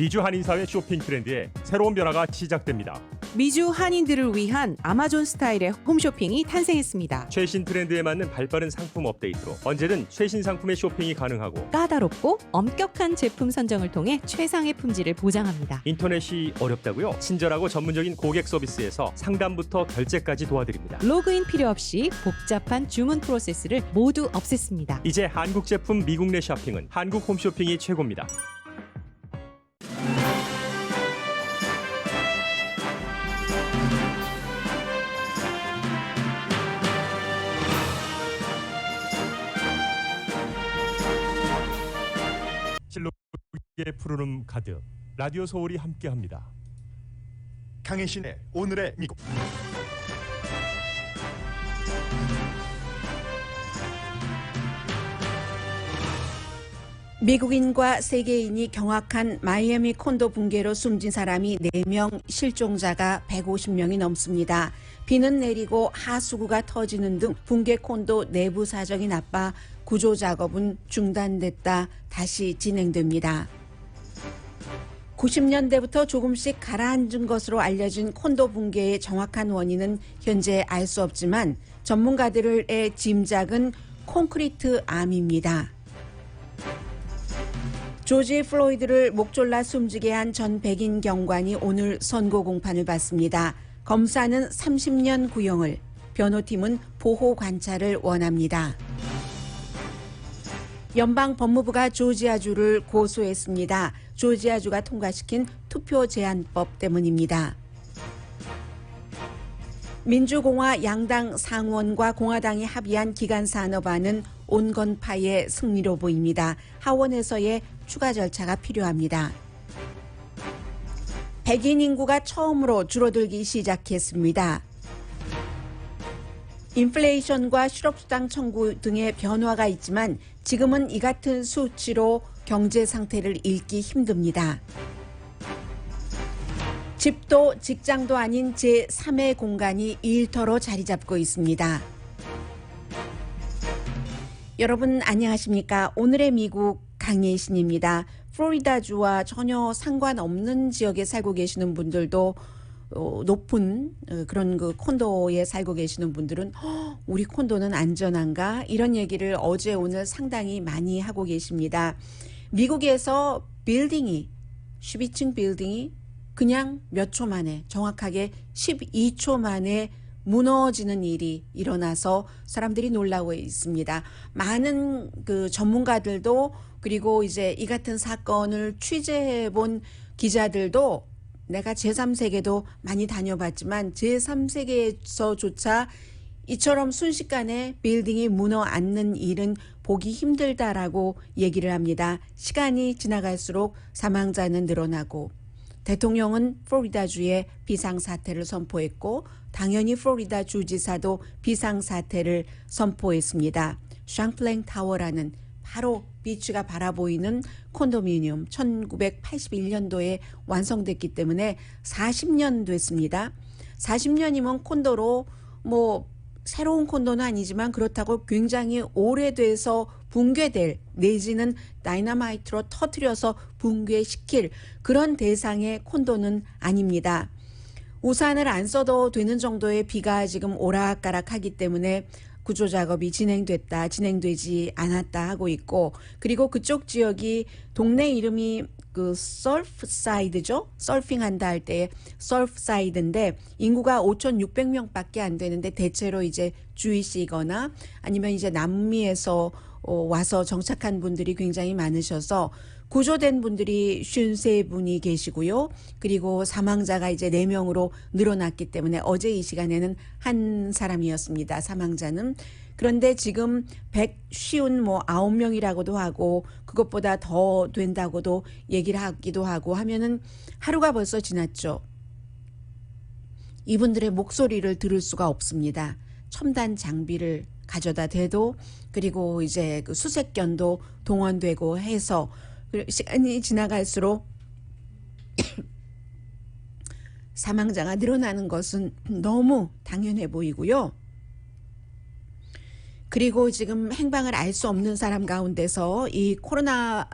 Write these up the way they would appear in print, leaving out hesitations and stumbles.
미주 한인사회 쇼핑 트렌드에 새로운 변화가 시작됩니다. 미주 한인들을 위한 아마존 스타일의 홈쇼핑이 탄생했습니다. 최신 트렌드에 맞는 발빠른 상품 업데이트로 언제든 최신 상품의 쇼핑이 가능하고 까다롭고 엄격한 제품 선정을 통해 최상의 품질을 보장합니다. 인터넷이 어렵다고요? 친절하고 전문적인 고객 서비스에서 상담부터 결제까지 도와드립니다. 로그인 필요 없이 복잡한 주문 프로세스를 모두 없앴습니다. 이제 한국 제품 미국 내 쇼핑은 한국 홈쇼핑이 최고입니다. 실록의 푸르름 가득 라디오 서울이 함께합니다. 강혜신의 오늘의 미국. 미국인과 세계인이 경악한 마이애미 콘도 붕괴로 숨진 사람이 4명, 실종자가 150명이 넘습니다. 비는 내리고 하수구가 터지는 등 붕괴 콘도 내부 사정이 나빠 구조 작업은 중단됐다 다시 진행됩니다. 90년대부터 조금씩 가라앉은 것으로 알려진 콘도 붕괴의 정확한 원인은 현재 알 수 없지만 전문가들의 짐작은 콘크리트 암입니다. 조지 플로이드를 목 졸라 숨지게 한 전 백인 경관이 오늘 선고 공판을 받습니다. 검사는 30년 구형을, 변호팀은 보호 관찰을 원합니다. 연방 법무부가 조지아주를 고소했습니다. 조지아주가 통과시킨 투표 제한법 때문입니다. 민주공화 양당 상원과 공화당이 합의한 기간산업안은 온건파의 승리로 보입니다. 하원에서의 추가 절차가 필요합니다. 백인 인구가 처음으로 줄어들기 시작했습니다. 인플레이션과 실업수당 청구 등의 변화가 있지만 지금은 이 같은 수치로 경제 상태를 읽기 힘듭니다. 집도 직장도 아닌 제3의 공간이 일터로 자리 잡고 있습니다. 여러분 안녕하십니까? 오늘의 미국 강예신입니다. 플로리다주와 전혀 상관없는 지역에 살고 계시는 분들도 높은 그런 그 콘도에 살고 계시는 분들은 우리 콘도는 안전한가? 이런 얘기를 어제 오늘 상당히 많이 하고 계십니다. 미국에서 빌딩이 12층 빌딩이 그냥 몇 초 만에 정확하게 12초 만에 무너지는 일이 일어나서 사람들이 놀라고 있습니다. 많은 그 전문가들도 그리고 이제 이 같은 사건을 취재해 본 기자들도 내가 제3세계도 많이 다녀봤지만 제3세계에서조차 이처럼 순식간에 빌딩이 무너앉는 일은 보기 힘들다라고 얘기를 합니다. 시간이 지나갈수록 사망자는 늘어나고 대통령은 플로리다주에 비상사태를 선포했고 당연히 플로리다 주지사도 비상사태를 선포했습니다. 샹플랭 타워라는 바로 비치가 바라보이는 콘도미니엄 1981년도에 완성됐기 때문에 40년 됐습니다. 40년이면 콘도로 새로운 콘도는 아니지만 그렇다고 굉장히 오래돼서 붕괴될 내지는 다이너마이트로 터뜨려서 붕괴시킬 그런 대상의 콘도는 아닙니다. 우산을 안 써도 되는 정도의 비가 지금 오락가락하기 때문에 구조 작업이 진행됐다, 진행되지 않았다 하고 있고 그리고 그쪽 지역이 동네 이름이 그 서프사이드죠. 서핑한다 할 때 서프사이드인데 인구가 5,600명밖에 안 되는데 대체로 이제 주이시거나 아니면 이제 남미에서 와서 정착한 분들이 굉장히 많으셔서 구조된 분들이 53분이 계시고요. 그리고 사망자가 이제 4명으로 늘어났기 때문에 어제 이 시간에는 한 사람이었습니다. 사망자는. 그런데 지금 159명이라고도 하고 그것보다 더 된다고도 얘기를 하기도 하고 하면은 하루가 벌써 지났죠. 이분들의 목소리를 들을 수가 없습니다. 첨단 장비를 가져다 대도 그리고 이제 그 수색견도 동원되고 해서 시간이 지나갈수록 사망자가 늘어나는 것은 너무 당연해 보이고요. 그리고 지금 행방을 알 수 없는 사람 가운데서 이 코로나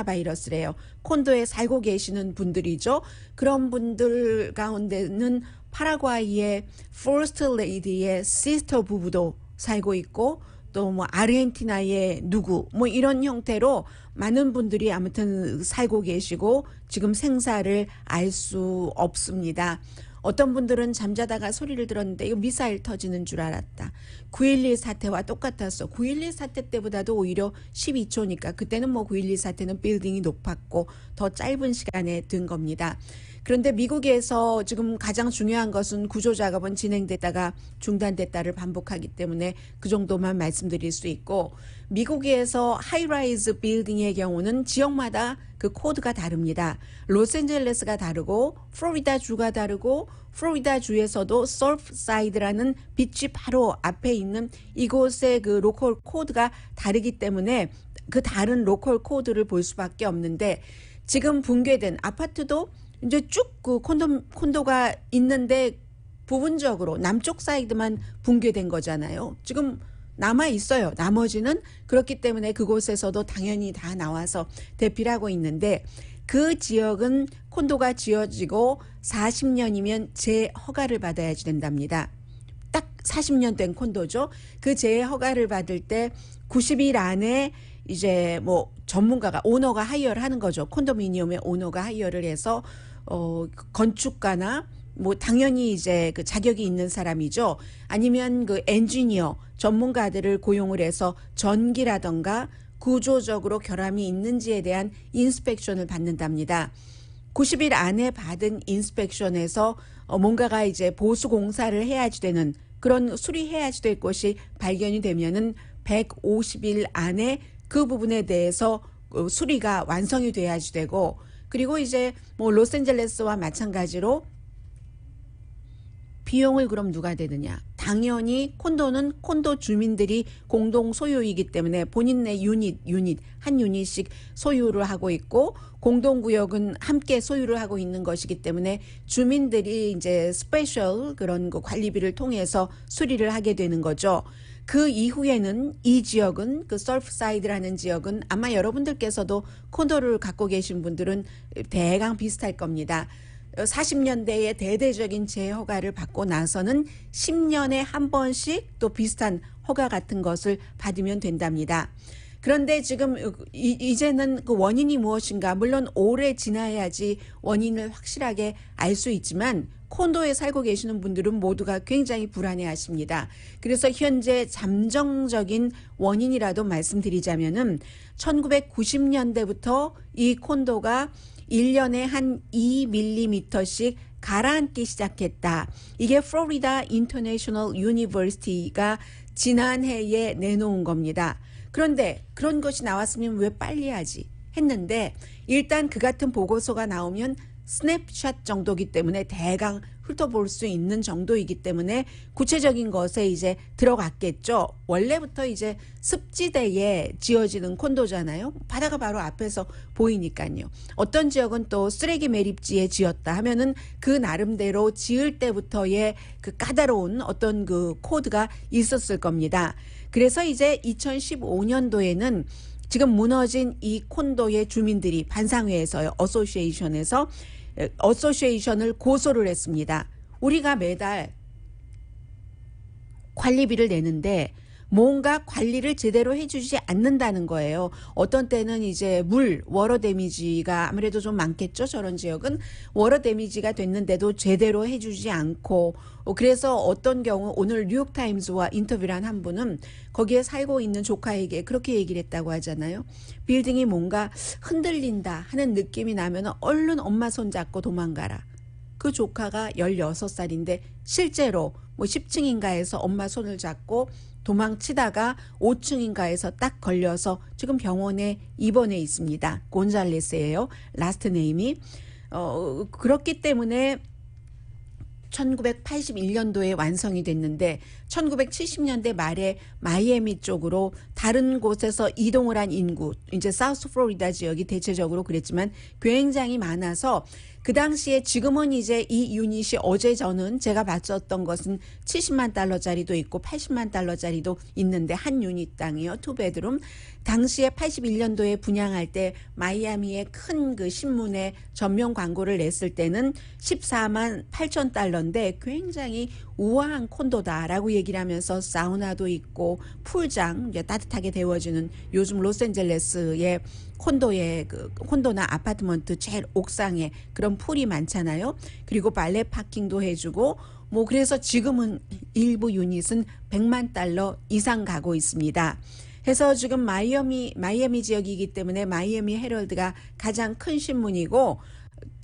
바이러스래요. 콘도에 살고 계시는 분들이죠. 그런 분들 가운데는 파라과이의 First Lady의 시스터 부부도 살고 있고 또 뭐 아르헨티나의 누구 뭐 이런 형태로 많은 분들이 아무튼 살고 계시고 지금 생사를 알 수 없습니다. 어떤 분들은 잠자다가 소리를 들었는데 이거 미사일 터지는 줄 알았다. 9.11 사태와 똑같았어. 9.11 사태 때보다도 오히려 12초니까 그때는 뭐 9.11 사태는 빌딩이 높았고 더 짧은 시간에 든 겁니다. 그런데 미국에서 지금 가장 중요한 것은 구조작업은 진행됐다가 중단됐다를 반복하기 때문에 그 정도만 말씀드릴 수 있고 미국에서 하이라이즈 빌딩의 경우는 지역마다 그 코드가 다릅니다. 로스앤젤레스가 다르고 플로리다 주가 다르고 플로리다 주에서도 서프사이드라는 비치 바로 앞에 있는 이곳의 그 로컬 코드가 다르기 때문에 그 다른 로컬 코드를 볼 수밖에 없는데 지금 붕괴된 아파트도 이제 쭉 그 콘도가 있는데 부분적으로 남쪽 사이드만 붕괴된 거잖아요. 지금 남아 있어요. 나머지는 그렇기 때문에 그곳에서도 당연히 다 나와서 대피를 하고 있는데 그 지역은 콘도가 지어지고 40년이면 재허가를 받아야지 된답니다. 딱 40년 된 콘도죠. 그 재허가를 받을 때 90일 안에 이제 뭐 전문가가 오너가 하이어를 하는 거죠. 콘도미니엄의 오너가 하이어를 해서 건축가나 뭐 당연히 이제 그 자격이 있는 사람이죠. 아니면 그 엔지니어 전문가들을 고용을 해서 전기라던가 구조적으로 결함이 있는지에 대한 인스펙션을 받는답니다. 90일 안에 받은 인스펙션에서 뭔가가 이제 보수 공사를 해야지 되는 그런 수리해야지 될 것이 발견이 되면은 150일 안에 그 부분에 대해서 수리가 완성이 돼야지 되고 그리고 이제 뭐 로스앤젤레스와 마찬가지로 비용을 그럼 누가 대느냐? 당연히 콘도는 콘도 주민들이 공동 소유이기 때문에 본인의 한 유닛씩 소유를 하고 있고 공동구역은 함께 소유를 하고 있는 것이기 때문에 주민들이 이제 스페셜 그런 그 관리비를 통해서 수리를 하게 되는 거죠. 그 이후에는 이 지역은 그 서프사이드라는 지역은 아마 여러분들께서도 콘도를 갖고 계신 분들은 대강 비슷할 겁니다. 40년대에 대대적인 재허가를 받고 나서는 10년에 한 번씩 또 비슷한 허가 같은 것을 받으면 된답니다. 그런데 지금 이제는 그 원인이 무엇인가 물론 오래 지나야지 원인을 확실하게 알 수 있지만 콘도에 살고 계시는 분들은 모두가 굉장히 불안해하십니다. 그래서 현재 잠정적인 원인이라도 말씀드리자면은 1990년대부터 이 콘도가 1년에 한 2mm씩 가라앉기 시작했다. 이게 플로리다 인터내셔널 유니버시티가 지난해에 내놓은 겁니다. 그런데 그런 것이 나왔으면 왜 빨리 하지 했는데 일단 그 같은 보고서가 나오면 스냅샷 정도이기 때문에 대강 훑어볼 수 있는 정도이기 때문에 구체적인 것에 이제 들어갔겠죠. 원래부터 이제 습지대에 지어지는 콘도잖아요. 바다가 바로 앞에서 보이니까요. 어떤 지역은 또 쓰레기 매립지에 지었다 하면은 그 나름대로 지을 때부터의 그 까다로운 어떤 그 코드가 있었을 겁니다. 그래서 이제 2015년도에는 지금 무너진 이 콘도의 주민들이 반상회에서요. 어소시에이션을 고소를 했습니다. 우리가 매달 관리비를 내는데 뭔가 관리를 제대로 해주지 않는다는 거예요. 어떤 때는 이제 워러 데미지가 아무래도 좀 많겠죠. 저런 지역은 워러 데미지가 됐는데도 제대로 해주지 않고 그래서 어떤 경우 오늘 뉴욕타임즈와 인터뷰를 한 한 분은 거기에 살고 있는 조카에게 그렇게 얘기를 했다고 하잖아요. 빌딩이 뭔가 흔들린다 하는 느낌이 나면 얼른 엄마 손 잡고 도망가라. 그 조카가 16살인데 실제로 뭐 10층인가에서 엄마 손을 잡고 도망치다가 5층인가에서 딱 걸려서 지금 병원에 입원해 있습니다. 곤잘레스예요. 라스트 네임이. 그렇기 때문에 1981년도에 완성이 됐는데 1970년대 말에 마이애미 쪽으로 다른 곳에서 이동을 한 인구, 이제 사우스 플로리다 지역이 대체적으로 그랬지만 굉장히 많아서 그 당시에 지금은 이제 이 유닛이 어제 저는 제가 봤었던 것은 70만 달러짜리도 있고 80만 달러짜리도 있는데 한 유닛당이요. 투베드룸. 당시에 81년도에 분양할 때 마이애미의 큰 그 신문에 전면 광고를 냈을 때는 14만 8천 달러인데 굉장히 우아한 콘도다라고 얘기를 하면서 사우나도 있고 풀장, 이제 따뜻하게 데워주는 요즘 로스앤젤레스의 콘도나 아파트먼트 제일 옥상에 그런 풀이 많잖아요. 그리고 발레 파킹도 해주고 뭐 그래서 지금은 일부 유닛은 100만 달러 이상 가고 있습니다. 해서 지금 마이애미 지역이기 때문에 마이애미 헤럴드가 가장 큰 신문이고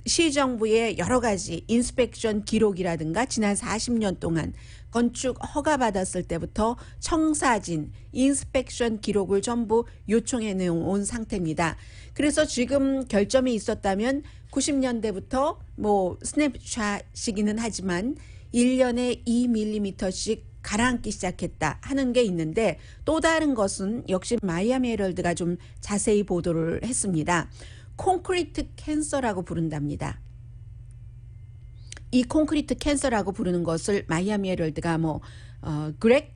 시정부의 여러 가지 인스펙션 기록이라든가 지난 40년 동안 건축 허가 받았을 때부터 청사진, 인스펙션 기록을 전부 요청해 놓은 상태입니다. 그래서 지금 결점이 있었다면 90년대부터 뭐 스냅샷이기는 하지만 1년에 2mm씩 가라앉기 시작했다 하는 게 있는데 또 다른 것은 역시 마이애미 헤럴드가 좀 자세히 보도를 했습니다. 콘크리트 캔서라고 부른답니다. 이 콘크리트 캔서라고 부르는 것을 마이애미 헤럴드가 그렉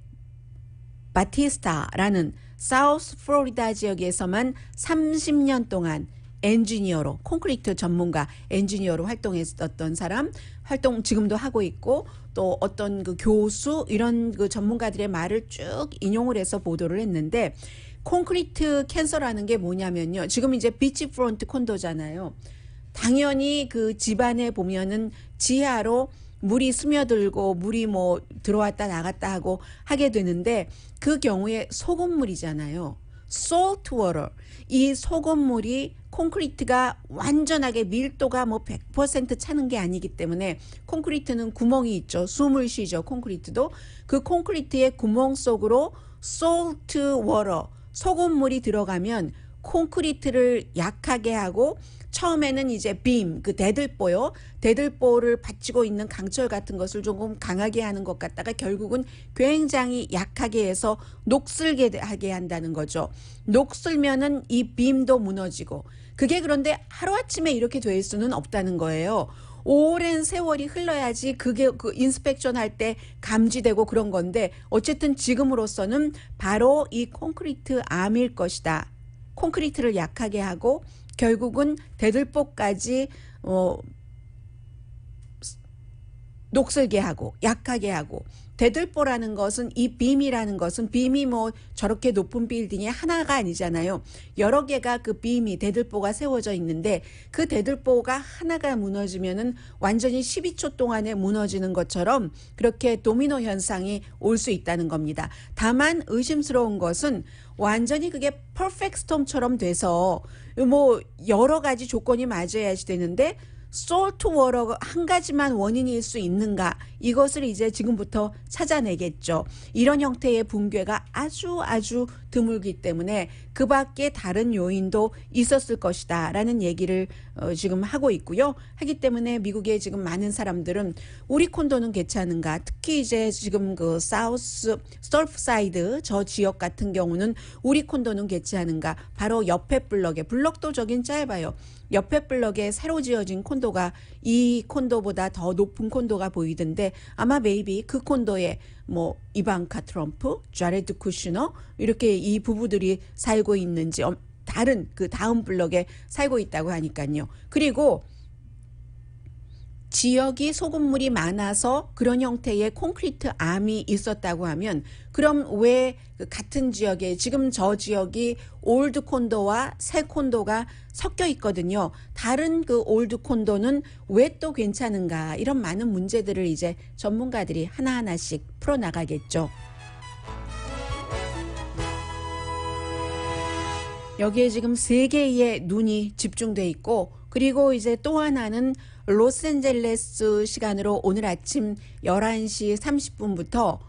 바티스타라는 사우스 플로리다 지역에서만 30년 동안 엔지니어로 콘크리트 전문가 엔지니어로 활동했었던 사람 활동 지금도 하고 있고 또 어떤 그 교수 이런 그 전문가들의 말을 쭉 인용을 해서 보도를 했는데 콘크리트 캔서라는 게 뭐냐면요. 지금 이제 비치프론트 콘도잖아요. 당연히 그 집안에 보면은 지하로 물이 스며들고 물이 뭐 들어왔다 나갔다 하고 하게 되는데 그 경우에 소금물이잖아요. salt water. 이 소금물이 콘크리트가 완전하게 밀도가 뭐 100% 차는 게 아니기 때문에 콘크리트는 구멍이 있죠. 숨을 쉬죠. 콘크리트도. 그 콘크리트의 구멍 속으로 salt water, 소금물이 들어가면 콘크리트를 약하게 하고 처음에는 이제 빔, 그 대들보요. 대들보를 받치고 있는 강철 같은 것을 조금 강하게 하는 것 같다가 결국은 굉장히 약하게 해서 녹슬게 하게 한다는 거죠. 녹슬면은 이 빔도 무너지고 그게 그런데 하루아침에 이렇게 될 수는 없다는 거예요. 오랜 세월이 흘러야지 그게 그 인스펙션 할 때 감지되고 그런 건데 어쨌든 지금으로서는 바로 이 콘크리트 암일 것이다. 콘크리트를 약하게 하고 결국은 대들보까지 녹슬게 하고 약하게 하고 대들보라는 것은 이 빔이라는 것은 빔이 뭐 저렇게 높은 빌딩이 하나가 아니잖아요. 여러 개가 그 빔이 대들보가 세워져 있는데 그 대들보가 하나가 무너지면은 완전히 12초 동안에 무너지는 것처럼 그렇게 도미노 현상이 올 수 있다는 겁니다. 다만 의심스러운 것은 완전히 그게 퍼펙트 스톰처럼 돼서 뭐 여러 가지 조건이 맞아야지 되는데 솔트 워터 한 가지만 원인일 수 있는가 이것을 이제 지금부터 찾아내겠죠. 이런 형태의 붕괴가 아주 드물기 때문에 그 밖에 다른 요인도 있었을 것이다 라는 얘기를 지금 하고 있고요. 하기 때문에 미국에 지금 많은 사람들은 우리 콘도는 괜찮은가, 특히 이제 지금 그 사우스 서프사이드 저 지역 같은 경우는 우리 콘도는 괜찮은가, 바로 옆에 블럭도 저긴 짧아요. 옆에 블럭에 새로 지어진 콘도가 이 콘도보다 더 높은 콘도가 보이던데 아마 메이비 그 콘도에 뭐 이방카 트럼프, 자레드 쿠슈너 이렇게 이 부부들이 살고 있는지 다른 그 다음 블럭에 살고 있다고 하니까요. 그리고 지역이 소금물이 많아서 그런 형태의 콘크리트 암이 있었다고 하면 그럼 왜 같은 지역에 지금 저 지역이 올드 콘도와 새 콘도가 섞여 있거든요. 다른 그 올드 콘도는 왜 또 괜찮은가, 이런 많은 문제들을 이제 전문가들이 하나하나씩 풀어나가겠죠. 여기에 지금 세 개의 눈이 집중돼 있고 그리고 이제 또 하나는 로스앤젤레스 시간으로 오늘 아침 11시 30분부터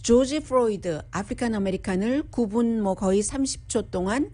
조지 플로이드 아프리칸 아메리칸을 9분 뭐 거의 30초 동안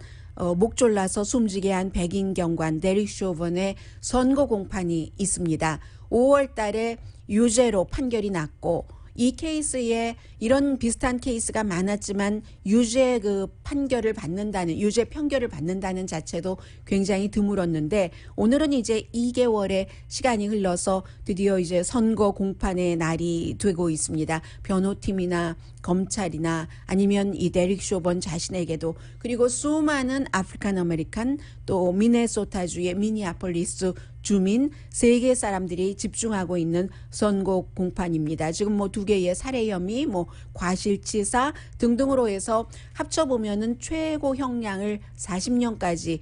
목 졸라서 숨지게 한 백인 경관 데릭 쇼번의 선고 공판이 있습니다. 5월 달에 유죄로 판결이 났고 이 케이스에 이런 비슷한 케이스가 많았지만 유죄 판결을 받는다는, 유죄 판결을 받는다는 자체도 굉장히 드물었는데, 오늘은 이제 2개월의 시간이 흘러서 드디어 이제 선거 공판의 날이 되고 있습니다. 변호팀이나 검찰이나 아니면 이 데릭 쇼번 자신에게도, 그리고 수많은 아프리칸 아메리칸, 또 미네소타주의 미니아폴리스 주민, 세계 사람들이 집중하고 있는 선거 공판입니다. 지금 뭐 2개의 살해 혐의, 뭐 과실치사 등등으로 해서 합쳐보면은 최고 형량을 40년까지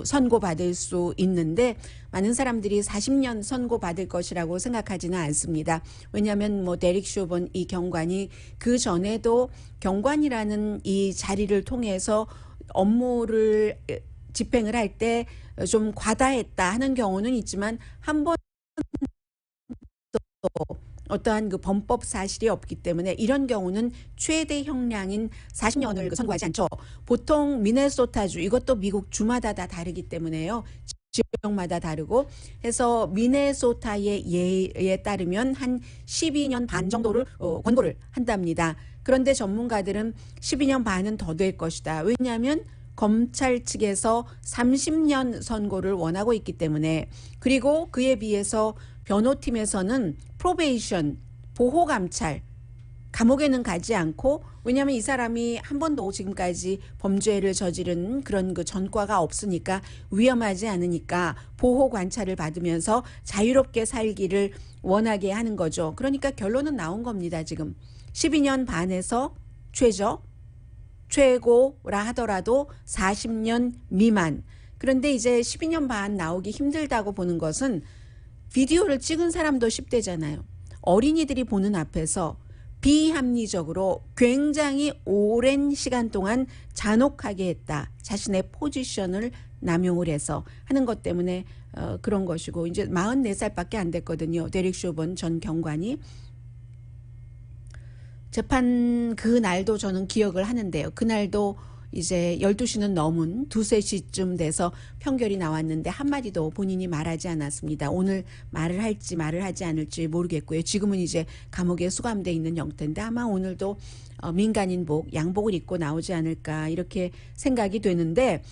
선고받을 수 있는데, 많은 사람들이 40년 선고받을 것이라고 생각하지는 않습니다. 왜냐하면 뭐 데릭 쇼번 이 경관이 그 전에도 경관이라는 이 자리를 통해서 업무를 집행을 할 때 좀 과다했다 하는 경우는 있지만, 한 번도 어떠한 범법 사실이 없기 때문에 이런 경우는 최대 형량인 40년을 선고하지 않죠. 보통 미네소타주, 이것도 미국 주마다 다 다르기 때문에요. 지역마다 다르고 해서 미네소타의 예에 따르면 한 12년 반 정도를 권고를 한답니다. 그런데 전문가들은 12년 반은 더 될 것이다. 왜냐하면 검찰 측에서 30년 선고를 원하고 있기 때문에, 그리고 그에 비해서 변호팀에서는 프로베이션, 보호감찰, 감옥에는 가지 않고, 왜냐하면 이 사람이 한 번도 지금까지 범죄를 저지른 그런 전과가 없으니까, 위험하지 않으니까 보호 관찰을 받으면서 자유롭게 살기를 원하게 하는 거죠. 그러니까 결론은 나온 겁니다. 지금 12년 반에서 최고라 하더라도 40년 미만. 그런데 이제 12년 반 나오기 힘들다고 보는 것은, 비디오를 찍은 사람도 10대잖아요. 어린이들이 보는 앞에서 비합리적으로 굉장히 오랜 시간 동안 잔혹하게 했다. 자신의 포지션을 남용을 해서 하는 것 때문에 그런 것이고, 이제 44살밖에 안 됐거든요. 데릭 쇼번 전 경관이. 재판 그날도 저는 기억을 하는데요. 그날도 이제 12시는 넘은 2-3시쯤 돼서 판결이 나왔는데 한마디도 본인이 말하지 않았습니다. 오늘 말을 할지 말을 하지 않을지 모르겠고요. 지금은 이제 감옥에 수감돼 있는 형태인데, 아마 오늘도 민간인복, 양복을 입고 나오지 않을까 이렇게 생각이 되는데,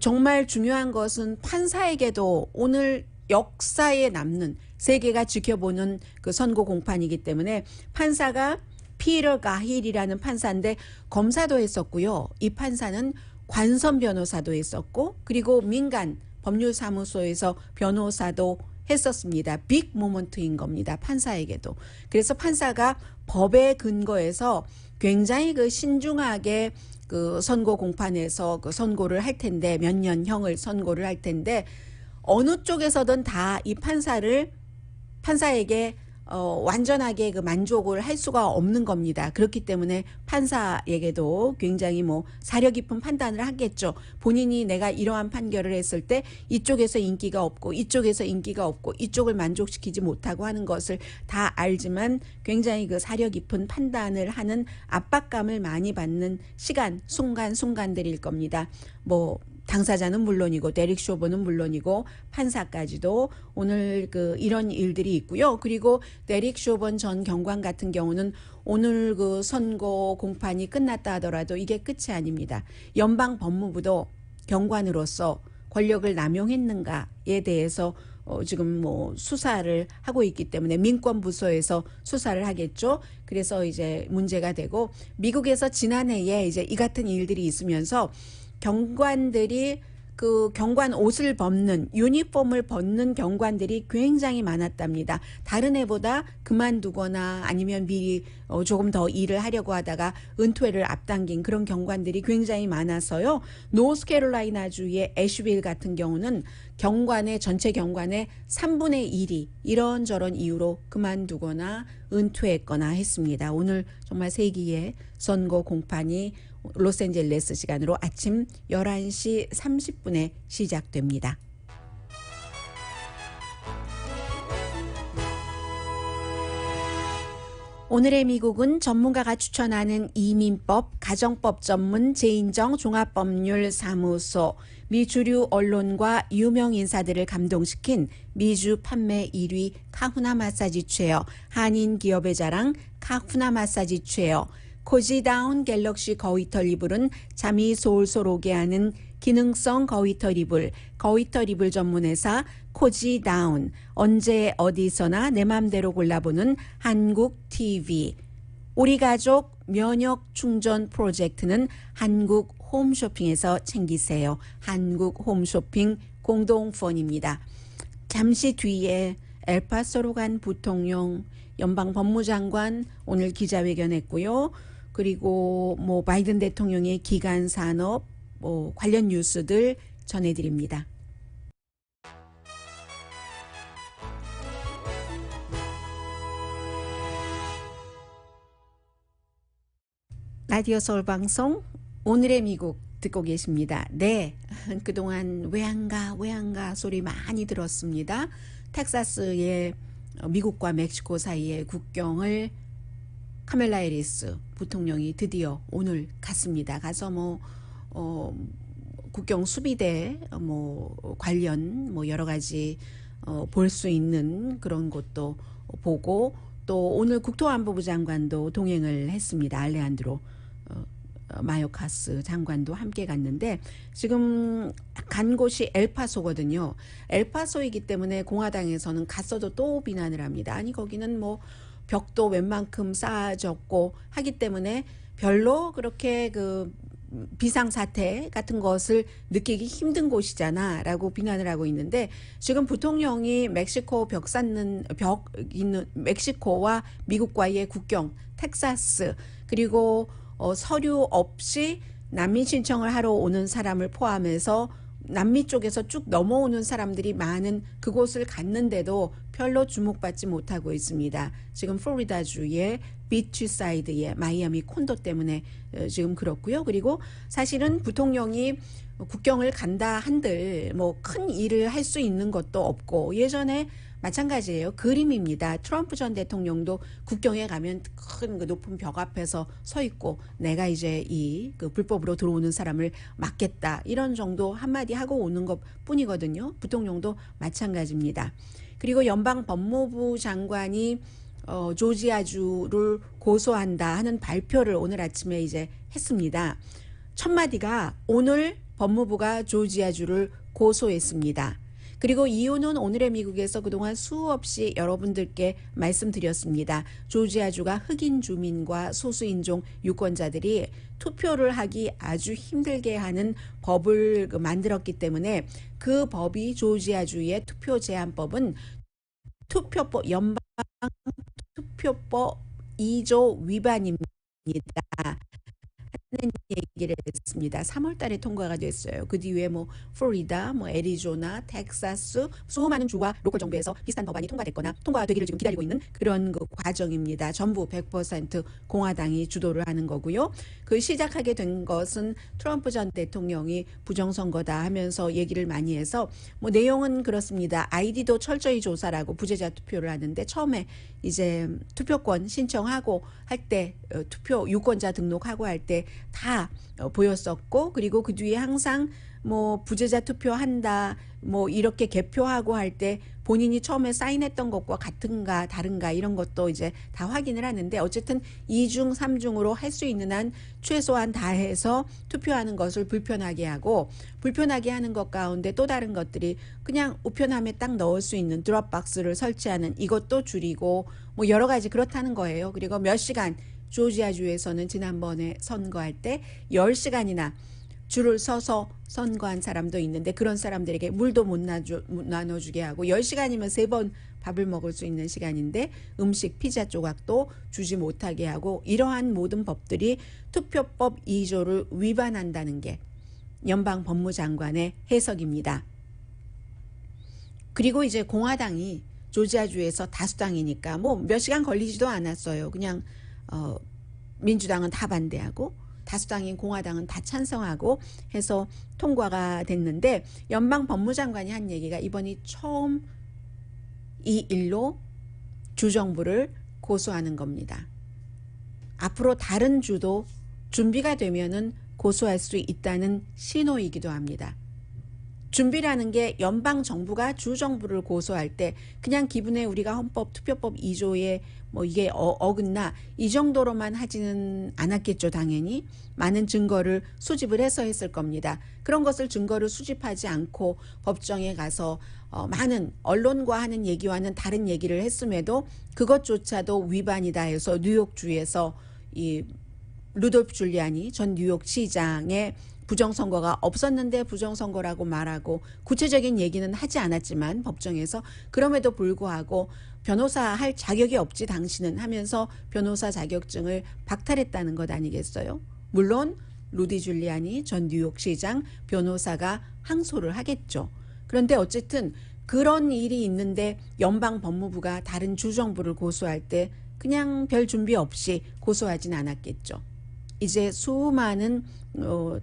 정말 중요한 것은 판사에게도 오늘 역사에 남는, 세계가 지켜보는 그 선고 공판이기 때문에, 판사가 피터 가힐이라는 판사인데 검사도 했었고요. 이 판사는 관선 변호사도 했었고, 그리고 민간 법률사무소에서 변호사도 했었습니다. 빅 모먼트인 겁니다. 판사에게도. 그래서 판사가 법에 근거해서 굉장히 판사에게 선고 공판에서 선고를 할 텐데, 몇 년형을 선고를 할 텐데, 어느 쪽에서든 다 이 판사에게 완전하게 만족을 할 수가 없는 겁니다. 그렇기 때문에 판사에게도 굉장히 사려 깊은 판단을 하겠죠. 본인이 내가 이러한 판결을 했을 때 이쪽에서 인기가 없고 이쪽에서 인기가 없고 이쪽을 만족시키지 못하고 하는 것을 다 알지만, 굉장히 사려 깊은 판단을 하는 압박감을 많이 받는 시간, 순간순간들일 겁니다. 당사자는 물론이고 데릭 쇼번은 물론이고 판사까지도 오늘 이런 일들이 있고요. 그리고 데릭 쇼번 전 경관 같은 경우는 오늘 선고 공판이 끝났다 하더라도 이게 끝이 아닙니다. 연방 법무부도 경관으로서 권력을 남용했는가에 대해서 지금 수사를 하고 있기 때문에 민권부서에서 수사를 하겠죠. 그래서 이제 문제가 되고, 미국에서 지난해에 이제 이 같은 일들이 있으면서 경관들이 경관 옷을 벗는, 유니폼을 벗는 경관들이 굉장히 많았답니다. 다른 해보다 그만두거나 아니면 미리 조금 더 일을 하려고 하다가 은퇴를 앞당긴 그런 경관들이 굉장히 많아서요. 노스캐롤라이나주의 애쉬빌 같은 경우는 전체 경관의 3분의 1이 이런저런 이유로 그만두거나 은퇴했거나 했습니다. 오늘 정말 세기의 선고 공판이 로스앤젤레스 시간으로 아침 11시 30분에 시작됩니다. 오늘의 미국은 전문가가 추천하는 이민법, 가정법 전문 제인정 종합법률사무소, 미 주류 언론과 유명 인사들을 감동시킨 미주 판매 1위 카후나 마사지 체어, 한인 기업의 자랑 카후나 마사지 체어, 코지다운 갤럭시 거위털 이불은 잠이 솔솔 오게 하는 기능성 거위털 이불, 거위털 이불 전문회사 코지다운, 언제 어디서나 내 맘대로 골라보는 한국 TV, 우리 가족 면역 충전 프로젝트는 한국 홈쇼핑에서 챙기세요. 한국 홈쇼핑 공동펀입니다. 잠시 뒤에 엘파소로 간 부통령, 연방 법무장관 오늘 기자회견했고요. 그리고 바이든 대통령의 기간 산업 관련 뉴스들 전해드립니다. 라디오 서울방송 오늘의 미국 듣고 계십니다. 네, 그동안 왜 안 가 소리 많이 들었습니다. 텍사스의 미국과 멕시코 사이의 국경을 카멜라 해리스 부통령이 드디어 오늘 갔습니다. 가서 국경 수비대 관련 여러 가지 볼 수 있는 그런 것도 보고, 또 오늘 국토안보부 장관도 동행을 했습니다. 알레한드로 마요카스 장관도 함께 갔는데, 지금 간 곳이 엘파소거든요. 엘파소이기 때문에 공화당에서는 갔어도 또 비난을 합니다. 아니 거기는 벽도 웬만큼 쌓아졌고 하기 때문에 별로 그렇게 비상사태 같은 것을 느끼기 힘든 곳이잖아 라고 비난을 하고 있는데, 지금 부통령이 멕시코 벽 있는 멕시코와 미국과의 국경 텍사스, 그리고 서류 없이 난민 신청을 하러 오는 사람을 포함해서 남미 쪽에서 쭉 넘어오는 사람들이 많은 그곳을 갔는데도 별로 주목받지 못하고 있습니다. 지금 플로리다주의 비치사이드의 마이애미 콘도 때문에 지금 그렇고요. 그리고 사실은 부통령이 국경을 간다 한들 큰 일을 할 수 있는 것도 없고, 예전에 마찬가지예요. 그림입니다. 트럼프 전 대통령도 국경에 가면 큰 높은 벽 앞에서 서 있고 내가 이제 이 불법으로 들어오는 사람을 막겠다 이런 정도 한마디 하고 오는 것 뿐이거든요. 부통령도 마찬가지입니다. 그리고 연방 법무부 장관이 조지아주를 고소한다 하는 발표를 오늘 아침에 이제 했습니다. 첫 마디가 오늘 법무부가 조지아주를 고소했습니다. 그리고 이유는 오늘의 미국에서 그동안 수없이 여러분들께 말씀드렸습니다. 조지아주가 흑인 주민과 소수인종 유권자들이 투표를 하기 아주 힘들게 하는 법을 만들었기 때문에, 그 법이 조지아주의 투표 제한법은 투표법, 연방 투표법 2조 위반입니다 하는 얘기를 했습니다. 3월 달에 통과가 됐어요. 그 뒤에 플로리다, 애리조나, 텍사스, 수많은 주와 로컬 정부에서 비슷한 법안이 통과됐거나 통과되기를 지금 기다리고 있는 그런 과정입니다. 전부 100% 공화당이 주도를 하는 거고요. 그 시작하게 된 것은 트럼프 전 대통령이 부정선거다 하면서 얘기를 많이 해서 내용은 그렇습니다. 아이디도 철저히 조사라고 부재자 투표를 하는데, 처음에 이제 투표권 신청하고 할 때 투표 유권자 등록하고 할 때 다 보였었고, 그리고 그 뒤에 항상 부재자 투표한다 이렇게 개표하고 할 때 본인이 처음에 사인했던 것과 같은가 다른가 이런 것도 이제 다 확인을 하는데, 어쨌든 2중 3중으로 할 수 있는 한 최소한 다 해서 투표하는 것을 불편하게 하고, 불편하게 하는 것 가운데 또 다른 것들이 그냥 우편함에 딱 넣을 수 있는 드롭박스를 설치하는 이것도 줄이고 여러 가지 그렇다는 거예요. 그리고 몇 시간, 조지아주에서는 지난번에 선거할 때 10시간이나 줄을 서서 선거한 사람도 있는데, 그런 사람들에게 물도 못 나눠주게 하고, 10시간이면 3번 밥을 먹을 수 있는 시간인데 음식 피자 조각도 주지 못하게 하고, 이러한 모든 법들이 투표법 2조를 위반한다는 게 연방 법무장관의 해석입니다. 그리고 이제 공화당이 조지아주에서 다수당이니까 몇 시간 걸리지도 않았어요. 그냥 민주당은 다 반대하고 다수당인 공화당은 다 찬성하고 해서 통과가 됐는데, 연방 법무장관이 한 얘기가 이번이 처음 이 일로 주정부를 고소하는 겁니다. 앞으로 다른 주도 준비가 되면은 고소할 수 있다는 신호이기도 합니다. 준비라는 게 연방 정부가 주 정부를 고소할 때 그냥 기분에 우리가 헌법 투표법 2조에 뭐 이게 어긋나 이 정도로만 하지는 않았겠죠. 당연히 많은 증거를 수집을 해서 했을 겁니다. 그런 것을 증거를 수집하지 않고 법정에 가서 많은 언론과 하는 얘기와는 다른 얘기를 했음에도 그것조차도 위반이다 해서 뉴욕주에서 이 루돌프 줄리아니 전 뉴욕시장의 부정선거가 없었는데 부정선거라고 말하고 구체적인 얘기는 하지 않았지만 법정에서 그럼에도 불구하고 변호사 할 자격이 없지 당신은 하면서 변호사 자격증을 박탈했다는 것 아니겠어요? 물론 루디 줄리아니 전 뉴욕시장 변호사가 항소를 하겠죠. 그런데 어쨌든 그런 일이 있는데 연방법무부가 다른 주정부를 고소할 때 그냥 별 준비 없이 고소하진 않았겠죠. 이제 수많은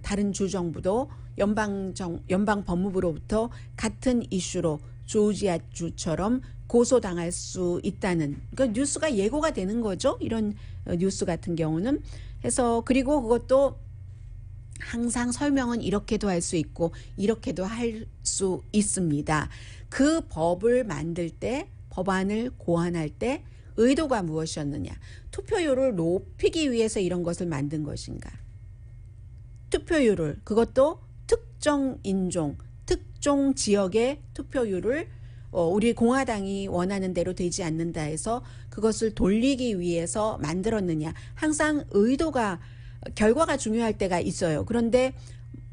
다른 주정부도 연방법무부로부터 같은 이슈로 조지아주처럼 고소당할 수 있다는 그러니까 뉴스가 예고가 되는 거죠. 이런 뉴스 같은 경우는. 해서 그리고 그것도 항상 설명은 이렇게도 할 수 있고 이렇게도 할 수 있습니다. 그 법을 만들 때 법안을 고안할 때 의도가 무엇이었느냐. 투표율을 높이기 위해서 이런 것을 만든 것인가. 투표율을 그것도 특정 인종, 특정 지역의 투표율을 우리 공화당이 원하는 대로 되지 않는다 해서 그것을 돌리기 위해서 만들었느냐. 항상 의도가 결과가 중요할 때가 있어요. 그런데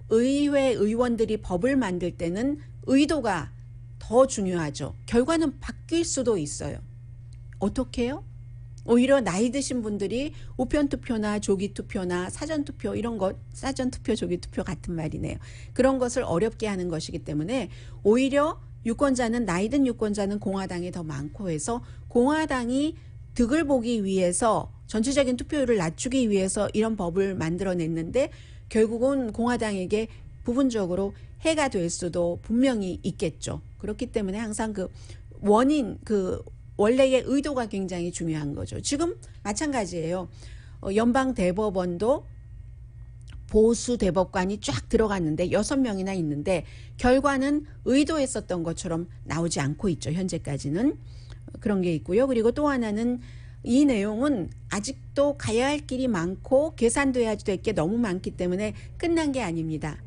의회 의원들이 법을 만들 때는 의도가 더 중요하죠. 결과는 바뀔 수도 있어요. 어떻게 해요? 오히려 나이 드신 분들이 우편투표나 조기투표나 사전투표 이런 것, 사전투표, 조기투표 같은 말이네요. 그런 것을 어렵게 하는 것이기 때문에 오히려 유권자는 나이 든 유권자는 공화당이 더 많고 해서 공화당이 득을 보기 위해서 전체적인 투표율을 낮추기 위해서 이런 법을 만들어냈는데 결국은 공화당에게 부분적으로 해가 될 수도 분명히 있겠죠. 그렇기 때문에 항상 그 원인, 원래의 의도가 굉장히 중요한 거죠. 지금 마찬가지예요. 연방 대법원도 보수 대법관이 쫙 들어갔는데 6명이나 있는데 결과는 의도했었던 것처럼 나오지 않고 있죠. 현재까지는. 그런 게 있고요. 그리고 또 하나는 이 내용은 아직도 가야 할 길이 많고 계산돼야 될 게 너무 많기 때문에 끝난 게 아닙니다.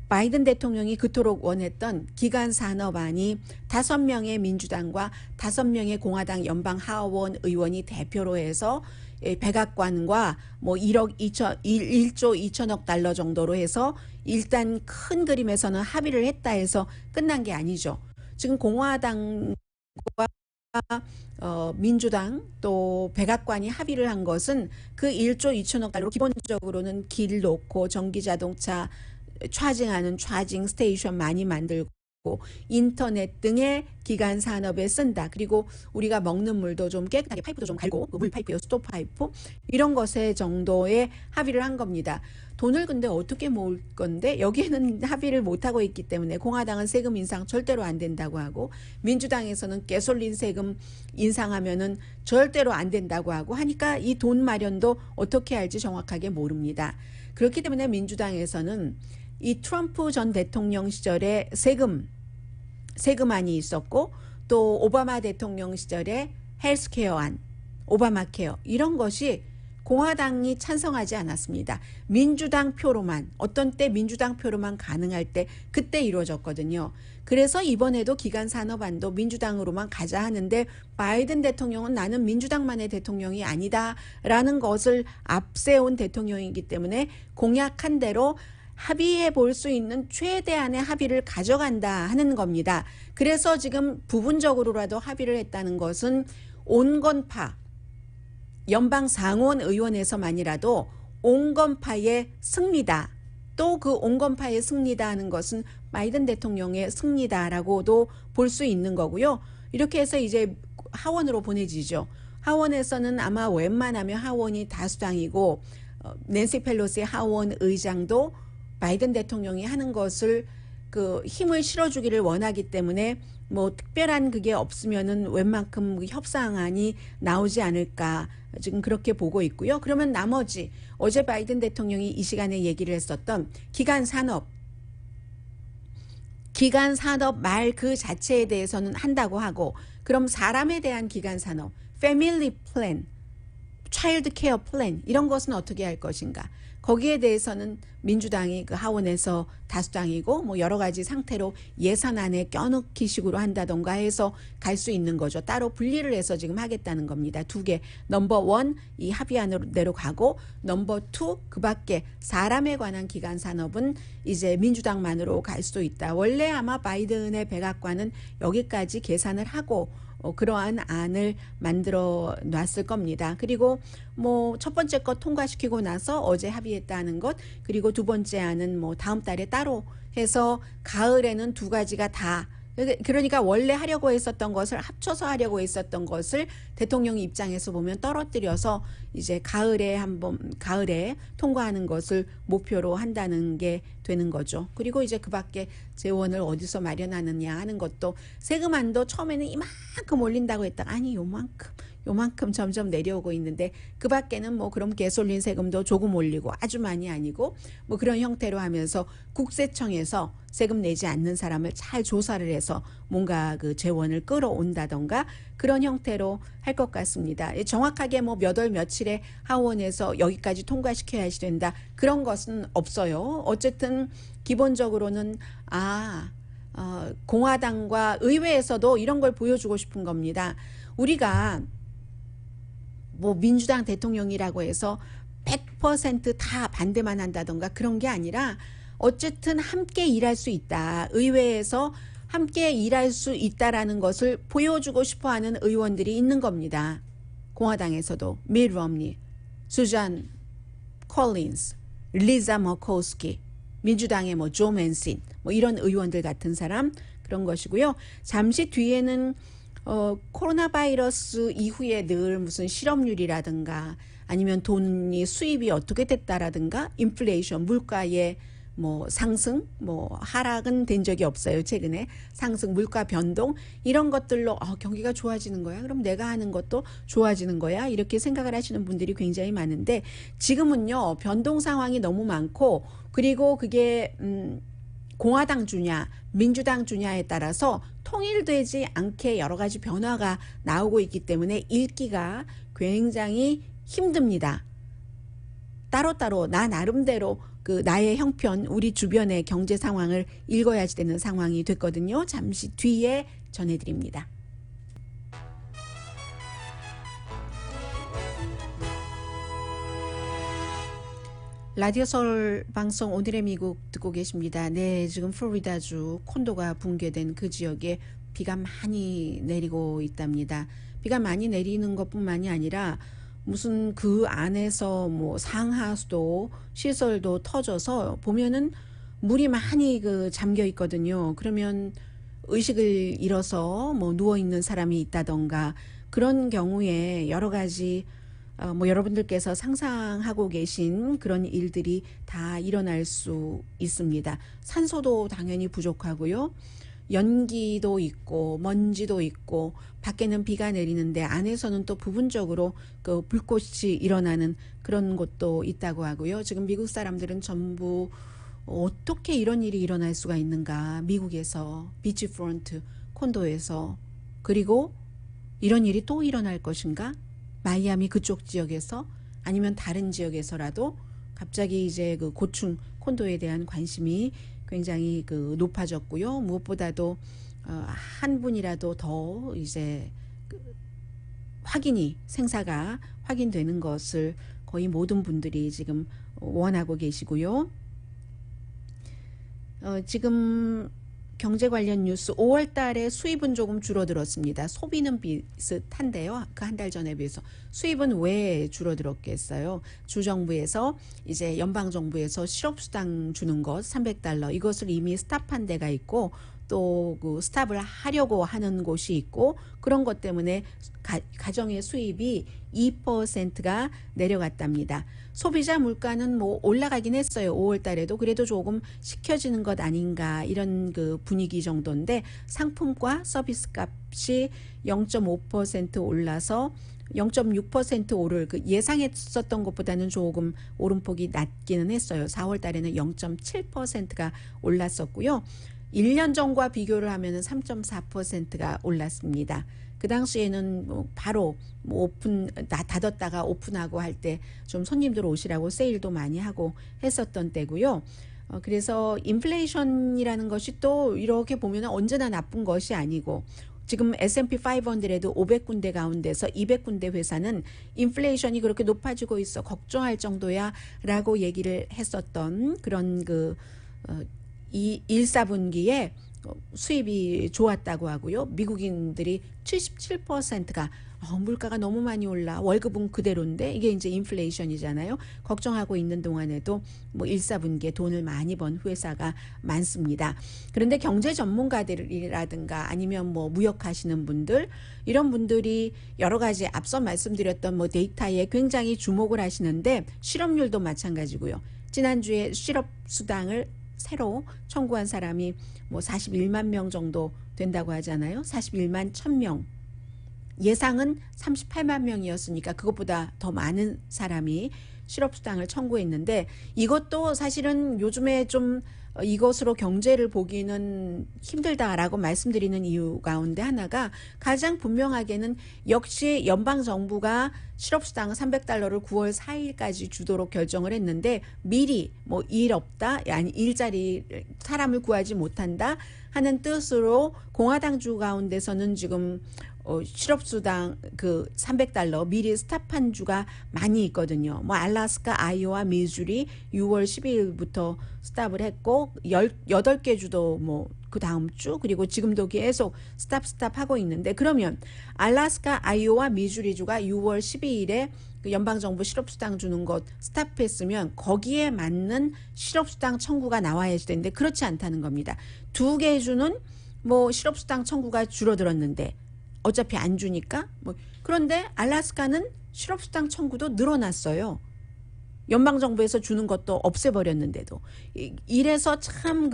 바이든 대통령이 그토록 원했던 기간 산업안이 5명의 민주당과 5명의 공화당 연방 하원 의원이 대표로 해서 백악관과 뭐 1조 2천억 달러 정도로 해서 일단 큰 그림에서는 합의를 했다 해서 끝난 게 아니죠. 지금 공화당과 민주당 또 백악관이 합의를 한 것은 그 1조 2천억 달러로 기본적으로는 길 놓고 전기자동차 차징하는 차징 스테이션 많이 만들고 인터넷 등의 기간 산업에 쓴다. 그리고 우리가 먹는 물도 좀 깨끗하게 파이프도 좀 갈고 물 파이프요, 스톱 파이프 이런 것에 정도의 합의를 한 겁니다. 돈을 근데 어떻게 모을 건데 여기에는 합의를 못하고 있기 때문에 공화당은 세금 인상 절대로 안 된다고 하고 민주당에서는 가솔린 세금 인상하면은 절대로 안 된다고 하고 하니까 이 돈 마련도 어떻게 할지 정확하게 모릅니다. 그렇기 때문에 민주당에서는 이 트럼프 전 대통령 시절에 세금안이 있었고 또 오바마 대통령 시절에 헬스케어안, 오바마케어 이런 것이 공화당이 찬성하지 않았습니다. 민주당 표로만 어떤 때 민주당 표로만 가능할 때 그때 이루어졌거든요. 그래서 이번에도 기간 산업안도 민주당으로만 가자 하는데 바이든 대통령은 나는 민주당만의 대통령이 아니다라는 것을 앞세운 대통령이기 때문에 공약한 대로 합의해 볼 수 있는 최대한의 합의를 가져간다 하는 겁니다. 그래서 지금 부분적으로라도 합의를 했다는 것은 온건파 연방 상원 의원에서만이라도 온건파의 승리다. 또 그 온건파의 승리다 하는 것은 바이든 대통령의 승리다라고도 볼 수 있는 거고요. 이렇게 해서 이제 하원으로 보내지죠. 하원에서는 아마 웬만하면 하원이 다수당이고 낸시 펠로시 하원 의장도 바이든 대통령이 하는 것을 그 힘을 실어주기를 원하기 때문에 뭐 특별한 그게 없으면은 웬만큼 그 협상안이 나오지 않을까 지금 그렇게 보고 있고요. 그러면 나머지 어제 바이든 대통령이 이 시간에 얘기를 했었던 기간 산업 말 그 자체에 대해서는 한다고 하고, 그럼 사람에 대한 기간 산업, 패밀리 플랜, 차일드 케어 플랜 이런 것은 어떻게 할 것인가? 거기에 대해서는 민주당이 그 하원에서 다수당이고 뭐 여러 가지 상태로 예산안에 껴넣기 식으로 한다던가 해서 갈 수 있는 거죠. 따로 분리를 해서 지금 하겠다는 겁니다. 두 개. 넘버 원 이 합의안으로 가고, 넘버 투 그 밖에 사람에 관한 기간 산업은 이제 민주당만으로 갈 수도 있다. 원래 아마 바이든의 백악관은 여기까지 계산을 하고 그러한 안을 만들어 놨을 겁니다. 그리고 뭐 첫 번째 것 통과시키고 나서 어제 합의했다는 것, 그리고 두 번째 안은 뭐 다음 달에 따로 해서 가을에는 두 가지가 다, 그러니까 원래 하려고 했었던 것을 합쳐서 하려고 했었던 것을 대통령 입장에서 보면 떨어뜨려서 이제 가을에 통과하는 것을 목표로 한다는 게 되는 거죠. 그리고 이제 그 밖에 재원을 어디서 마련하느냐 하는 것도, 세금안도 처음에는 이만큼 올린다고 했다가 아니 요만큼 점점 내려오고 있는데, 그 밖에는 뭐 그럼 가솔린 세금도 조금 올리고 아주 많이 아니고 뭐 그런 형태로 하면서 국세청에서 세금 내지 않는 사람을 잘 조사를 해서 뭔가 그 재원을 끌어온다던가 그런 형태로 할 것 같습니다. 정확하게 뭐 몇 월 며칠에 하원에서 여기까지 통과시켜야 된다 그런 것은 없어요. 어쨌든 기본적으로는 공화당과 의회에서도 이런 걸 보여주고 싶은 겁니다. 우리가 뭐 민주당 대통령이라고 해서 100% 다 반대만 한다던가 그런 게 아니라 어쨌든 함께 일할 수 있다. 의회에서 함께 일할 수 있다라는 것을 보여주고 싶어하는 의원들이 있는 겁니다. 공화당에서도 밋 럼니, 수잔 콜린스, 리자 머코스키, 민주당의 뭐 조 맨신, 뭐 이런 의원들 같은 사람, 그런 것이고요. 잠시 뒤에는 코로나 바이러스 이후에 늘 무슨 실업률이라든가 아니면 돈이 수입이 어떻게 됐다라든가 인플레이션, 물가의 뭐 상승, 뭐 하락은 된 적이 없어요. 최근에 상승, 물가 변동 이런 것들로 경기가 좋아지는 거야. 그럼 내가 하는 것도 좋아지는 거야. 이렇게 생각을 하시는 분들이 굉장히 많은데, 지금은요 변동 상황이 너무 많고, 그리고 그게 공화당 주냐 민주당 주냐에 따라서 통일되지 않게 여러 가지 변화가 나오고 있기 때문에 읽기가 굉장히 힘듭니다. 따로따로 나 나름대로 그 나의 형편, 우리 주변의 경제 상황을 읽어야지 되는 상황이 됐거든요. 잠시 뒤에 전해드립니다. 라디오 서울 방송 오늘의 미국 듣고 계십니다. 네, 지금 플로리다주 콘도가 붕괴된 그 지역에 비가 많이 내리고 있답니다. 비가 많이 내리는 것뿐만이 아니라 무슨 그 안에서 뭐 상하수도 시설도 터져서 보면은 물이 많이 그 잠겨 있거든요. 그러면 의식을 잃어서 뭐 누워 있는 사람이 있다던가 그런 경우에 여러 가지 뭐 여러분들께서 상상하고 계신 그런 일들이 다 일어날 수 있습니다. 산소도 당연히 부족하고요. 연기도 있고 먼지도 있고, 밖에는 비가 내리는데 안에서는 또 부분적으로 그 불꽃이 일어나는 그런 곳도 있다고 하고요. 지금 미국 사람들은 전부 어떻게 이런 일이 일어날 수가 있는가, 미국에서 비치프론트 콘도에서, 그리고 이런 일이 또 일어날 것인가, 마이애미 그쪽 지역에서 아니면 다른 지역에서라도 갑자기 이제 그 고층 콘도에 대한 관심이 굉장히 그 높아졌고요. 무엇보다도 한 분이라도 더 이제 그 생사가 확인되는 것을 거의 모든 분들이 지금 원하고 계시고요. 지금 경제 관련 뉴스, 5월 달에 수입은 조금 줄어들었습니다. 소비는 비슷한데요. 그 한 달 전에 비해서. 수입은 왜 줄어들었겠어요? 주정부에서 이제 연방정부에서 실업수당 주는 것 $300 이것을 이미 스탑한 데가 있고, 또 그 스탑을 하려고 하는 곳이 있고 그런 것 때문에 가정의 수입이 2%가 내려갔답니다. 소비자 물가는 뭐 올라가긴 했어요. 5월 달에도. 그래도 조금 식혀지는 것 아닌가 이런 그 분위기 정도인데 상품과 서비스 값이 0.5% 올라서 0.6% 오를 그 예상했었던 것보다는 조금 오름폭이 낮기는 했어요. 4월 달에는 0.7%가 올랐었고요. 1년 전과 비교를 하면 3.4%가 올랐습니다. 그 당시에는 뭐 바로 뭐 닫았다가 오픈하고 할 때 좀 손님들 오시라고 세일도 많이 하고 했었던 때고요. 그래서 인플레이션이라는 것이 또 이렇게 보면 언제나 나쁜 것이 아니고 지금 S&P 500에도 500군데 가운데서 200군데 회사는 인플레이션이 그렇게 높아지고 있어 걱정할 정도야 라고 얘기를 했었던 그런 이 1, 4분기에 수입이 좋았다고 하고요. 미국인들이 77%가 물가가 너무 많이 올라 월급은 그대로인데 이게 이제 인플레이션이잖아요. 걱정하고 있는 동안에도 뭐 1, 4분기에 돈을 많이 번 회사가 많습니다. 그런데 경제 전문가들이라든가 아니면 뭐 무역하시는 분들 이런 분들이 여러 가지 앞서 말씀드렸던 뭐 데이터에 굉장히 주목을 하시는데 실업률도 마찬가지고요. 지난주에 실업 수당을 새로 청구한 사람이 뭐 41만 명 정도 된다고 하잖아요. 41만 1000명. 예상은 38만 명이었으니까 그것보다 더 많은 사람이 실업수당을 청구했는데 이것도 사실은 요즘에 좀 이것으로 경제를 보기는 힘들다라고 말씀드리는 이유 가운데 하나가 가장 분명하게는 역시 연방정부가 실업수당 $300를 9월 4일까지 주도록 결정을 했는데 미리 뭐 일 없다, 아니 일자리 사람을 구하지 못한다 하는 뜻으로 공화당주 가운데서는 지금 실업수당 그 $300 미리 스탑한 주가 많이 있거든요. 뭐 알래스카, 아이오와 미주리 6월 12일부터 스탑을 했고 18개 주도 뭐 그 다음 주 그리고 지금도 계속 스탑 하고 있는데 그러면 알래스카, 아이오와 미주리 주가 6월 12일에 그 연방정부 실업수당 주는 것 스탑했으면 거기에 맞는 실업수당 청구가 나와야 되는데 그렇지 않다는 겁니다. 두 개 주는 뭐 실업수당 청구가 줄어들었는데 어차피 안 주니까 그런데 알래스카는 실업수당 청구도 늘어났어요. 연방정부에서 주는 것도 없애버렸는데도 이래서 참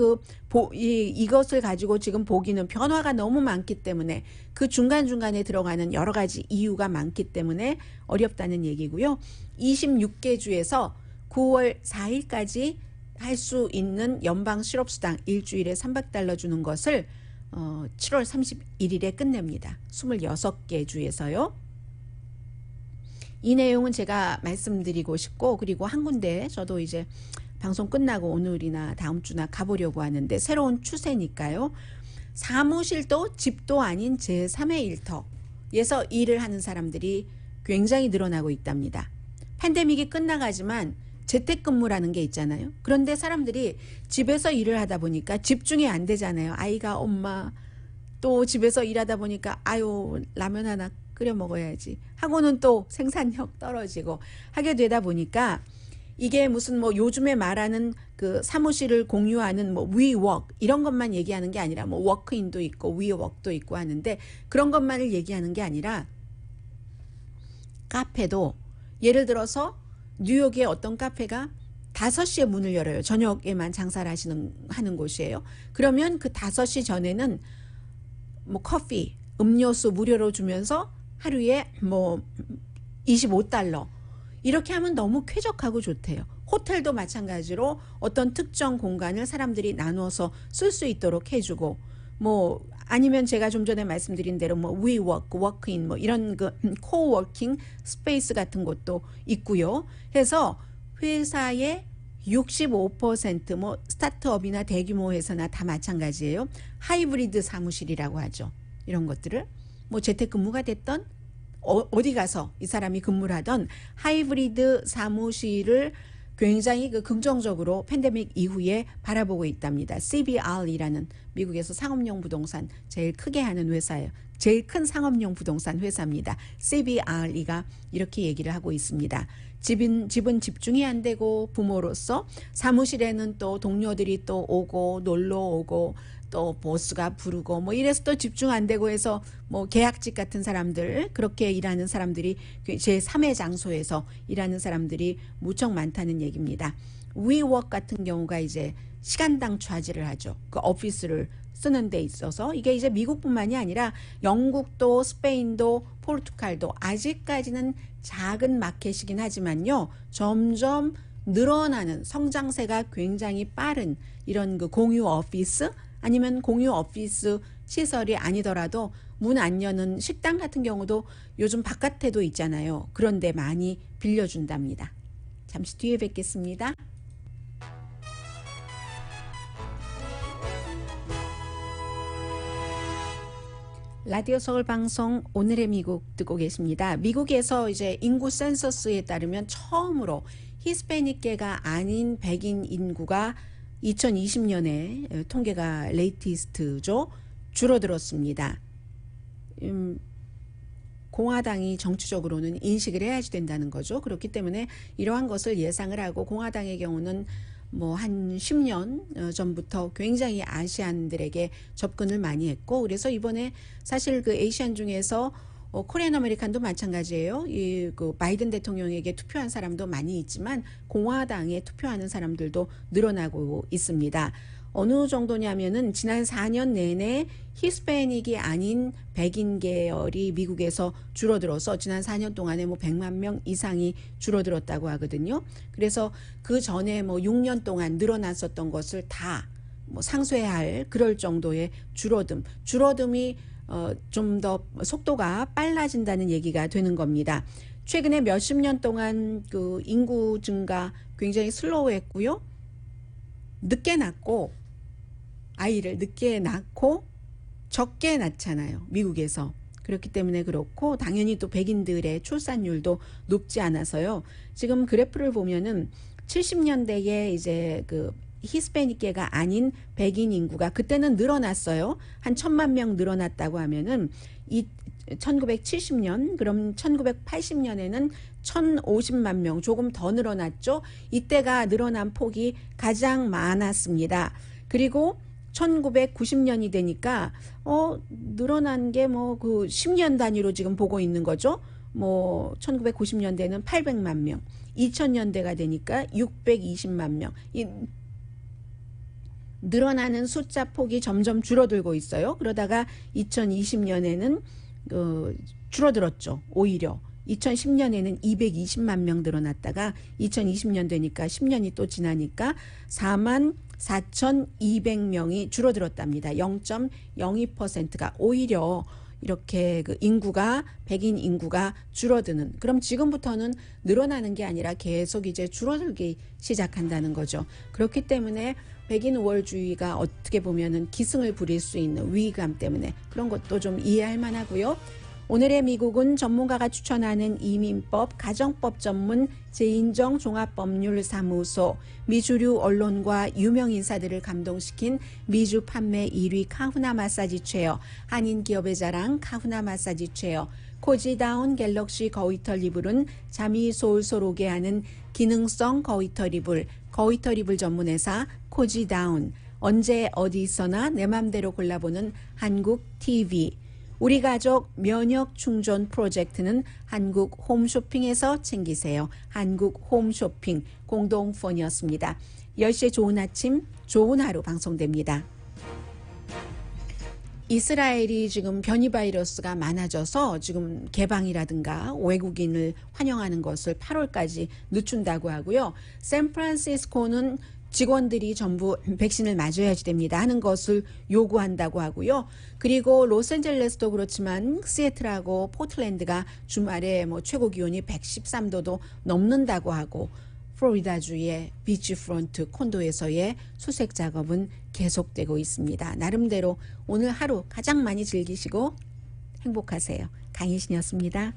이것을 가지고 지금 보기는 변화가 너무 많기 때문에 그 중간중간에 들어가는 여러 가지 이유가 많기 때문에 어렵다는 얘기고요. 26개 주에서 9월 4일까지 할 수 있는 연방 실업수당 일주일에 $300 주는 것을 7월 31일에 끝냅니다. 26개 주에서요. 이 내용은 제가 말씀드리고 싶고 그리고 한 군데 저도 이제 방송 끝나고 오늘이나 다음 주나 가보려고 하는데 새로운 추세니까요. 사무실도 집도 아닌 제3의 일터에서 일을 하는 사람들이 굉장히 늘어나고 있답니다. 팬데믹이 끝나가지만 재택근무라는 게 있잖아요. 그런데 사람들이 집에서 일을 하다 보니까 집중이 안 되잖아요. 아이가 엄마 또 집에서 일하다 보니까 아유 라면 하나 끓여 먹어야지 하고는 또 생산력 떨어지고 하게 되다 보니까 이게 무슨 뭐 요즘에 말하는 그 사무실을 공유하는 뭐 WeWork 이런 것만 얘기하는 게 아니라 뭐 워크인도 있고 WeWork도 있고 하는데 그런 것만을 얘기하는 게 아니라 카페도 예를 들어서 뉴욕의 어떤 카페가 5시에 문을 열어요. 저녁에만 장사를 하는 곳이에요. 그러면 그 5시 전에는 뭐 커피, 음료수 무료로 주면서 하루에 뭐 $25 이렇게 하면 너무 쾌적하고 좋대요. 호텔도 마찬가지로 어떤 특정 공간을 사람들이 나눠서 쓸 수 있도록 해주고 뭐 아니면 제가 좀 전에 말씀드린 대로 뭐 WeWork, 워크인 뭐 이런 그 코워킹 스페이스 같은 것도 있고요. 해서 회사의 65% 뭐 스타트업이나 대규모 회사나 다 마찬가지예요. 하이브리드 사무실이라고 하죠. 이런 것들을 뭐 재택근무가 됐던 어디 가서 이 사람이 근무를 하던 하이브리드 사무실을 굉장히 긍정적으로 팬데믹 이후에 바라보고 있답니다. CBR이라는 미국에서 상업용 부동산 제일 크게 하는 회사예요. 제일 큰 상업용 부동산 회사입니다. CBR이가 이렇게 얘기를 하고 있습니다. 집은 집중이 안 되고 부모로서 사무실에는 또 동료들이 또 오고 놀러 오고 또 보스가 부르고 뭐 이래서 또 집중 안 되고 해서 뭐 계약직 같은 사람들, 그렇게 일하는 사람들이 제3의 장소에서 일하는 사람들이 무척 많다는 얘기입니다. 위워크 같은 경우가 이제 시간당 차지를 하죠. 그 오피스를 쓰는 데 있어서 이게 이제 미국뿐만이 아니라 영국도 스페인도 포르투갈도 아직까지는 작은 마켓이긴 하지만요. 점점 늘어나는 성장세가 굉장히 빠른 이런 그 공유 오피스 아니면 공유 오피스 시설이 아니더라도 문 안 여는 식당 같은 경우도 요즘 바깥에도 있잖아요. 그런데 많이 빌려준답니다. 잠시 뒤에 뵙겠습니다. 라디오 서울 방송 오늘의 미국 듣고 계십니다. 미국에서 이제 인구 센서스에 따르면 처음으로 히스패닉계가 아닌 백인 인구가 2020년에 통계가 레이티스트죠. 줄어들었습니다. 공화당이 정치적으로는 인식을 해야지 된다는 거죠. 그렇기 때문에 이러한 것을 예상을 하고 공화당의 경우는 뭐 한 10년 전부터 굉장히 아시안들에게 접근을 많이 했고, 그래서 이번에 사실 그 아시안 중에서 코리안 아메리칸도 마찬가지예요. 이 그 바이든 대통령에게 투표한 사람도 많이 있지만 공화당에 투표하는 사람들도 늘어나고 있습니다. 어느 정도냐면은 지난 4년 내내 히스패닉이 아닌 백인 계열이 미국에서 줄어들어서 지난 4년 동안에 뭐 100만 명 이상이 줄어들었다고 하거든요. 그래서 그 전에 뭐 6년 동안 늘어났었던 것을 다 뭐 상쇄할 그럴 정도의 줄어듦이 좀 더 속도가 빨라진다는 얘기가 되는 겁니다. 최근에 몇십 년 동안 그 인구 증가 굉장히 슬로우했고요. 늦게 낳고 아이를 늦게 낳고 적게 낳잖아요. 미국에서. 그렇기 때문에 그렇고 당연히 또 백인들의 출산율도 높지 않아서요. 지금 그래프를 보면은 70년대에 이제 그 히스패닉계가 아닌 백인 인구가 그때는 늘어났어요. 한 1000만 명 늘어났다고 하면은 이 1970년 그럼 1980년에는 1050만 명 조금 더 늘어났죠. 이때가 늘어난 폭이 가장 많았습니다. 그리고 1990년이 되니까 늘어난 게 뭐 그 10년 단위로 지금 보고 있는 거죠. 뭐 1990년대는 800만 명, 2000년대가 되니까 620만 명. 이 늘어나는 숫자 폭이 점점 줄어들고 있어요. 그러다가 2020년에는 줄어들었죠. 오히려 2010년에는 220만 명 늘어났다가 2020년 되니까 10년이 또 지나니까 44,200명이 줄어들었답니다. 0.02%가 오히려 이렇게 그 인구가 백인 인구가 줄어드는, 그럼 지금부터는 늘어나는 게 아니라 계속 이제 줄어들기 시작한다는 거죠. 그렇기 때문에 백인 우월주의가 어떻게 보면은 기승을 부릴 수 있는 위기감 때문에 그런 것도 좀 이해할 만하고요. 오늘의 미국은 전문가가 추천하는 이민법, 가정법 전문 제인정 종합법률사무소, 미주류 언론과 유명 인사들을 감동시킨 미주 판매 1위 카후나 마사지 체어, 한인 기업의 자랑 카후나 마사지 체어, 코지다운 갤럭시 거위털 이불은 잠이 솔솔 오게 하는 기능성 거위털 이불, 거위털 이불 전문회사 코지다운, 언제 어디서나 내 맘대로 골라보는 한국 TV, 우리 가족 면역 충전 프로젝트는 한국 홈쇼핑에서 챙기세요. 한국 홈쇼핑 공동폰이었습니다. 10시에 좋은 아침, 좋은 하루 방송됩니다. 이스라엘이 지금 변이 바이러스가 많아져서 지금 개방이라든가 외국인을 환영하는 것을 8월까지 늦춘다고 하고요. 샌프란시스코는 직원들이 전부 백신을 맞아야지 됩니다 하는 것을 요구한다고 하고요. 그리고 로스앤젤레스도 그렇지만 시애틀하고 포틀랜드가 주말에 뭐 최고 기온이 113도도 넘는다고 하고, 플로리다주의 비치프론트 콘도에서의 수색 작업은 계속되고 있습니다. 나름대로 오늘 하루 가장 많이 즐기시고 행복하세요. 강희신이었습니다.